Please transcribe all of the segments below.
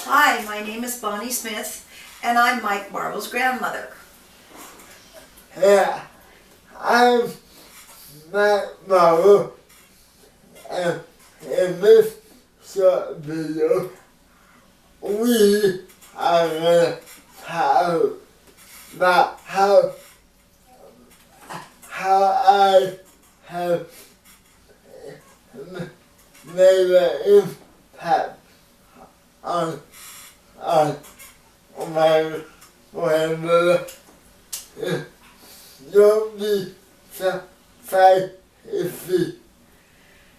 Hi, my name is Bonnie Smith, and I'm Mike Marvel's grandmother. Yeah, I'm Mike Marvel, and in this short video, we are going to talk about how I have made an impact on my grandmother. Don't be surprised if she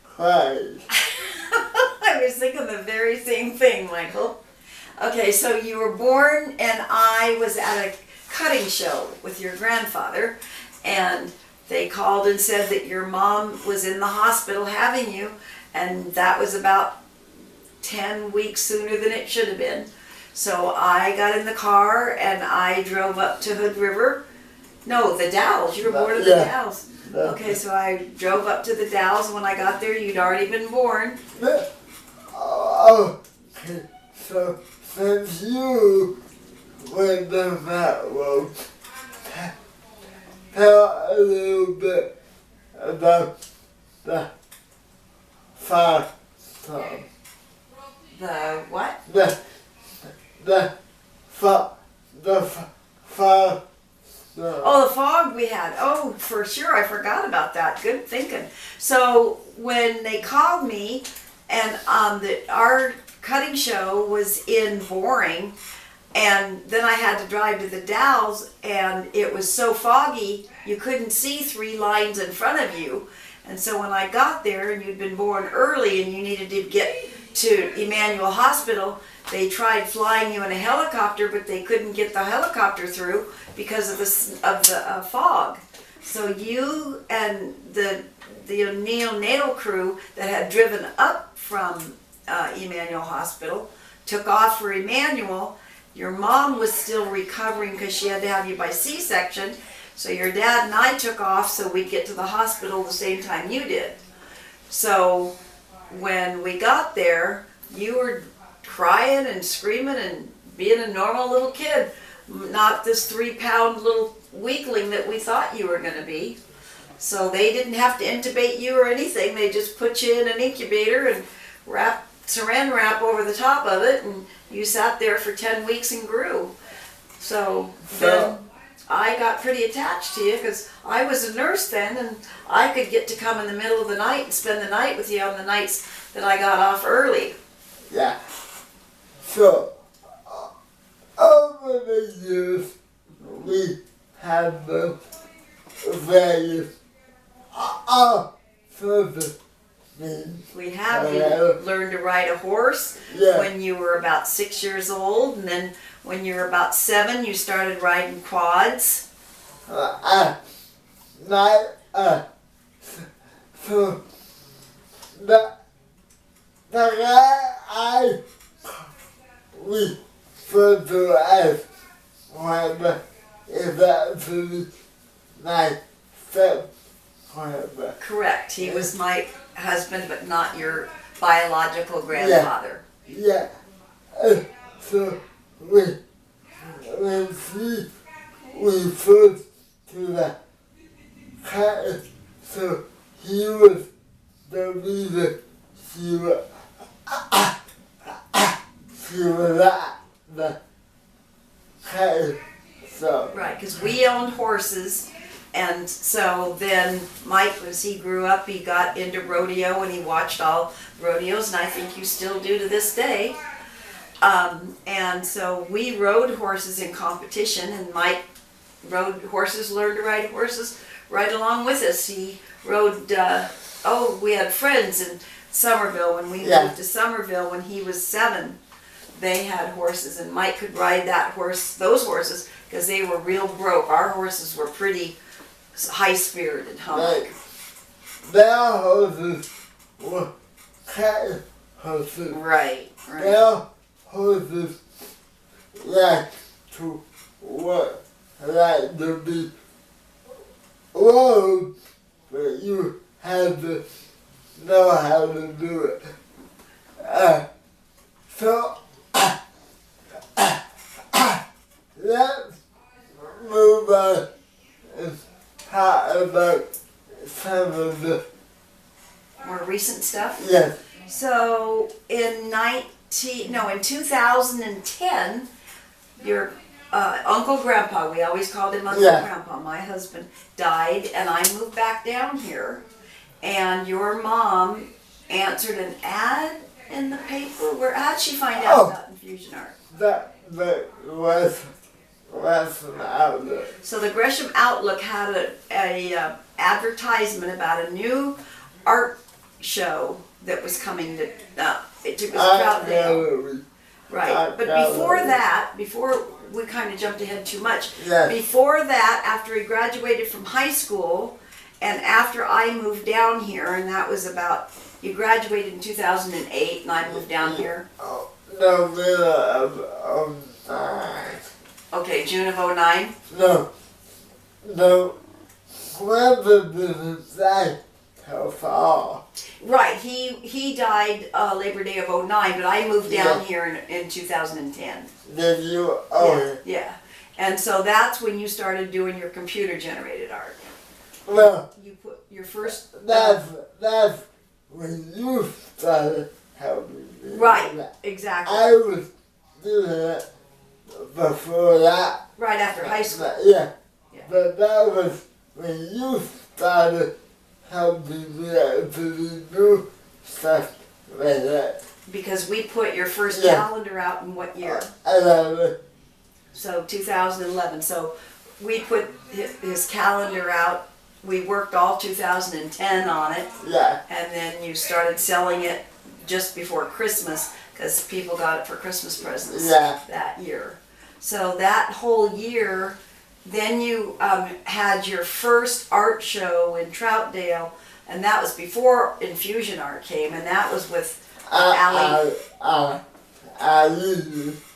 cries. I was thinking the very same thing, Michael. Okay, so you were born, and I was at a cutting show with your grandfather, and they called and said that your mom was in the hospital having you, and that was about 10 weeks sooner than it should have been. So I got in the car and I drove up to Hood River. No, the Dalles. You were born at the Dalles. Okay, so I drove up to the Dalles. When I got there, you'd already been born. Oh, okay. So since you went down that road, tell a little bit about the fire storm. The what? The fire storm. Oh, the fog we had. Oh, for sure. I forgot about that. Good thinking. So when they called me, and our cutting show was in Boring, and then I had to drive to the Dalles, and it was so foggy you couldn't see 3 lines in front of you. And so when I got there, and you'd been born early, and you needed to get to Emmanuel Hospital, they tried flying you in a helicopter, but they couldn't get the helicopter through because of the fog. So you and the neonatal crew that had driven up from Emmanuel Hospital took off for Emmanuel. Your mom was still recovering because she had to have you by C-section. So your dad and I took off so we'd get to the hospital the same time you did. So when we got there, you were crying and screaming and being a normal little kid, not this 3-pound little weakling that we thought you were going to be. So they didn't have to intubate you or anything. They just put you in an incubator and saran wrap over the top of it, and you sat there for 10 weeks and grew. So then I got pretty attached to you because I was a nurse then, and I could get to come in the middle of the night and spend the night with you on the nights that I got off early. Yeah. So, over the years, we have the various sorts of things. We have. You learned to ride a horse when you were about 6 years old, and then when you were about 7, you started riding quads. So the guy we fertilize whatever is actually my stepfather. Correct. He was my husband, but not your biological grandfather. Yeah. So when she referred to the cat, so he was the reason she was at the cat. So Right, because we owned horses, and so then Mike, as he grew up, he got into rodeo, and he watched all rodeos, and I think you still do to this day. And so we rode horses in competition, and Mike rode horses, learned to ride horses right along with us. He rode, we had friends in Somerville. When we moved to Somerville when he was 7, they had horses, and Mike could ride those horses, because they were real broke. Our horses were pretty high-spirited, huh? like their horses were cat horses. Right. Their horses like to work, like to be rode, but you had to know how to do it. So let's move on and talk about some of the, More recent stuff. yes, So in 2010, your Uncle Grandpa, we always called him Uncle Yeah. Grandpa, my husband, died, and I moved back down here. And your mom answered an ad in the paper. How'd she find out Oh. about Infusion Art? that was an outlet. So the Gresham Outlook had a advertisement about a new art show that was coming to, it was Troutdale. Gallery. Right, Art but gallery. before we kind of jumped ahead too much. Yes. Before that, after he graduated from high school, and after I moved down here, and that was about, you graduated in 2008, and I moved down here. Oh, no, middle of 9. Okay, June of '09. No, Grandpa didn't die till fall. Right, he died Labor Day of '09, but I moved down Yeah. here in 2010. Did you? Oh, Yeah, and so that's when you started doing your computer generated art. well, You put your first that's when you started helping me. right, exactly, I was doing it before that. right after high school. Yeah. Yeah. But that was when you started helping me out to do stuff like that. Because we put your first Yeah. calendar out in what year? I love it. So 2011. So we put his calendar out. We worked all 2010 on it, Yeah. and then you started selling it just before Christmas because people got it for Christmas presents Yeah. that year. So that whole year, then you had your first art show in Troutdale, and that was before Infusion Art came, and that was with Allie.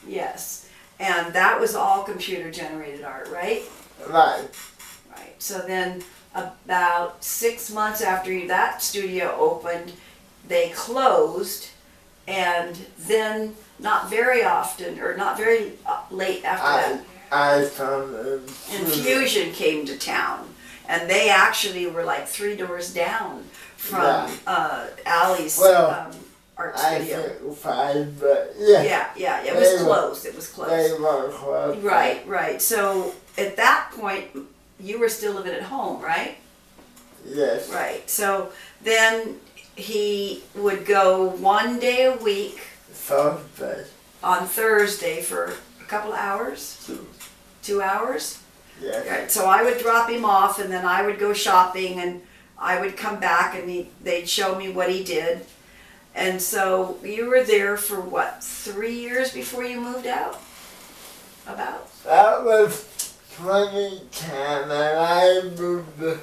Yes, and that was all computer generated art, right? Right. Right. So then, about 6 months after that studio opened, they closed, and then not very often, or not very late after that, I found Infusion came to town, and they actually were like 3 doors down from Allie's Well, art I studio. think 5, but yeah. Yeah, it They was were- closed. It was closed. They were close. Right. So at that point, you were still living at home, right? Yes. Right. So then he would go 1 day a week Thursday. on Thursday for a couple of hours, 2 hours. Yes. Right. So I would drop him off, and then I would go shopping, and I would come back, and they'd show me what he did. And so you were there for what, 3 years before you moved out? About? That was 2010 and I moved to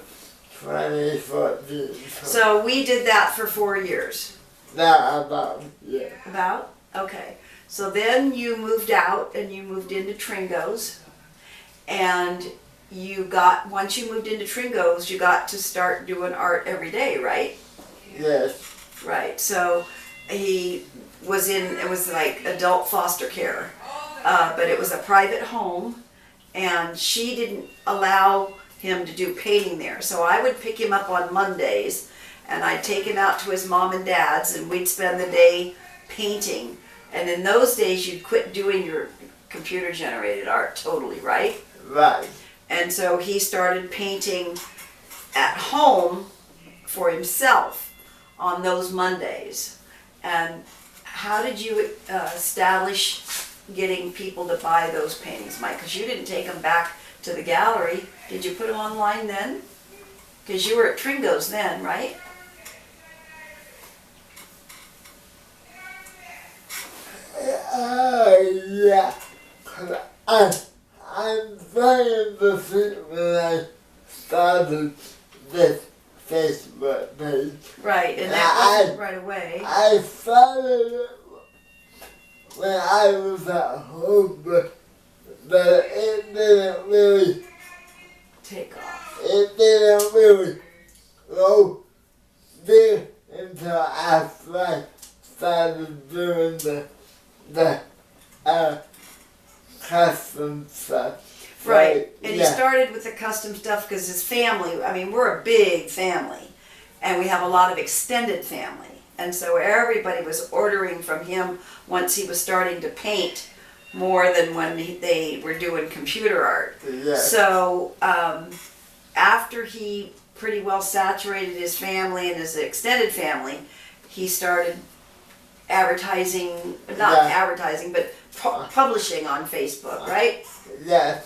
2014. So we did that for 4 years. Now about, yeah. About? Okay. So then you moved out and you moved into Tringo's, and once you moved into Tringo's, you got to start doing art every day, right? Yes. Right. So it was like adult foster care, but it was a private home, and she didn't allow him to do painting there. So I would pick him up on Mondays, and I'd take him out to his mom and dad's, and we'd spend the day painting. And in those days, you'd quit doing your computer generated art totally, right? Right. And so he started painting at home for himself on those Mondays. And how did you establish getting people to buy those paintings, Mike? Because you didn't take them back to the gallery. Did you put them online then? Because you were at Tringo's then, right? Yeah. 'Cause I'm trying to think when I started this Facebook page. Right, and I- that wasn't right away. I started it when I was at home, but it didn't really, Take off. it didn't really go big until after I started doing the custom stuff. Right, and he yeah. started with the custom stuff because his family, I mean, we're a big family, and we have a lot of extended family. And so everybody was ordering from him once he was starting to paint more than when they were doing computer art. Yes. So after he pretty well saturated his family and his extended family, he started advertising, not Yeah. advertising, but publishing on Facebook, right? Yes.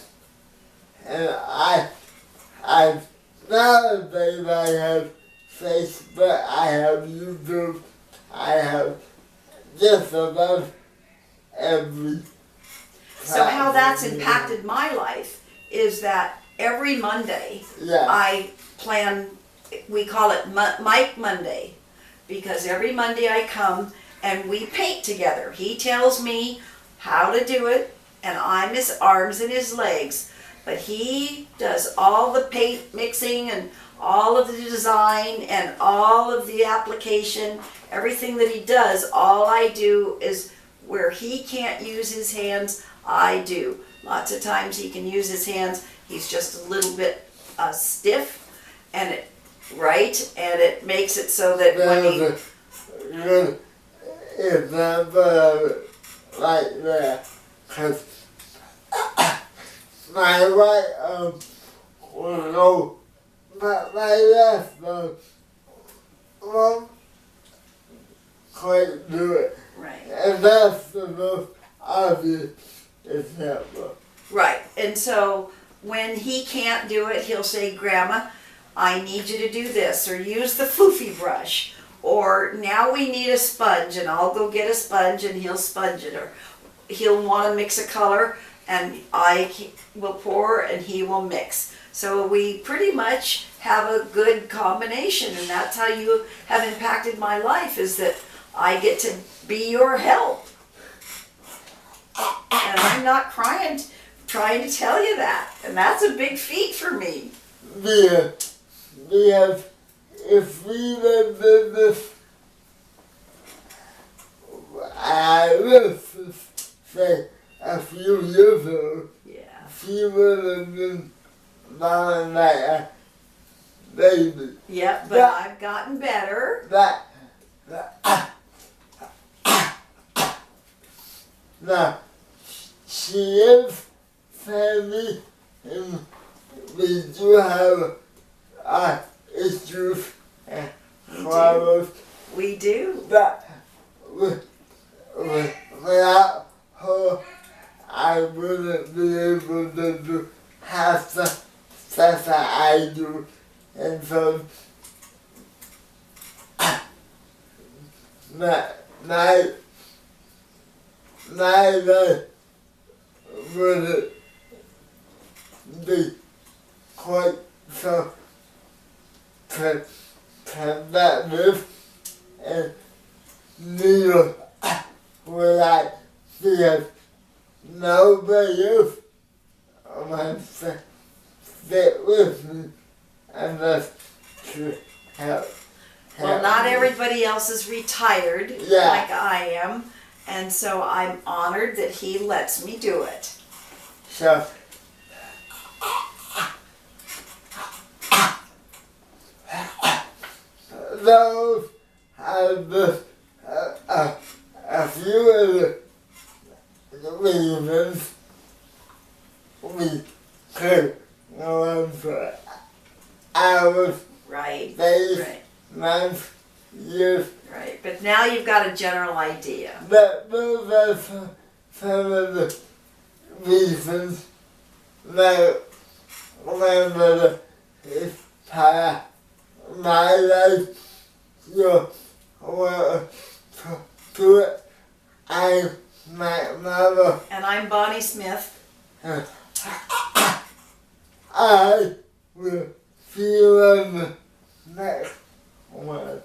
And I nowadays I have Facebook, I have YouTube, I have just about every. So how that's platform. impacted my life is that every Monday Yeah. I plan, we call it Mike Monday, because every Monday I come and we paint together. He tells me how to do it, and I'm his arms and his legs, but he does all the paint mixing and all of the design and all of the application, everything that he does. All I do is where he can't use his hands, I do. Lots of times he can use his hands, he's just a little bit stiff, and it makes it so that when he, There's a good example of it right there. 'Cause my right arm will go, but my left arm won't quite do it. right. And that's the most obvious example. Right, and so when he can't do it, he'll say, Grandma, I need you to do this, or use the foofy brush, or now we need a sponge, and I'll go get a sponge and he'll sponge it, or he'll want to mix a color and will pour and he will mix. So we pretty much have a good combination, and that's how you have impacted my life, is that I get to be your help. And I'm not trying to tell you that. And that's a big feat for me. Because if we did this, I used to say a few years ago, Yeah. she would have been born like a baby. Yep, but Yeah. I've gotten better. Now, she is family, and we do have issues and problems. We do. But without her, I wouldn't be able to do half the stuff that I do. And so, neither would it be quite so productive, and neither would I, because nobody else wants to sit with me unless to help. Well, not everybody else is retired Yeah. like I am. And so I'm honored that he lets me do it. So, those are just a few of the reasons we could go on for hours, Right. days, Right. months, years. Right. But now you've got a general idea. But those are some of the reasons my grandmother is part of my life. So, well, to it, I'm my mother. And I'm Bonnie Smith. I will see you on the next one.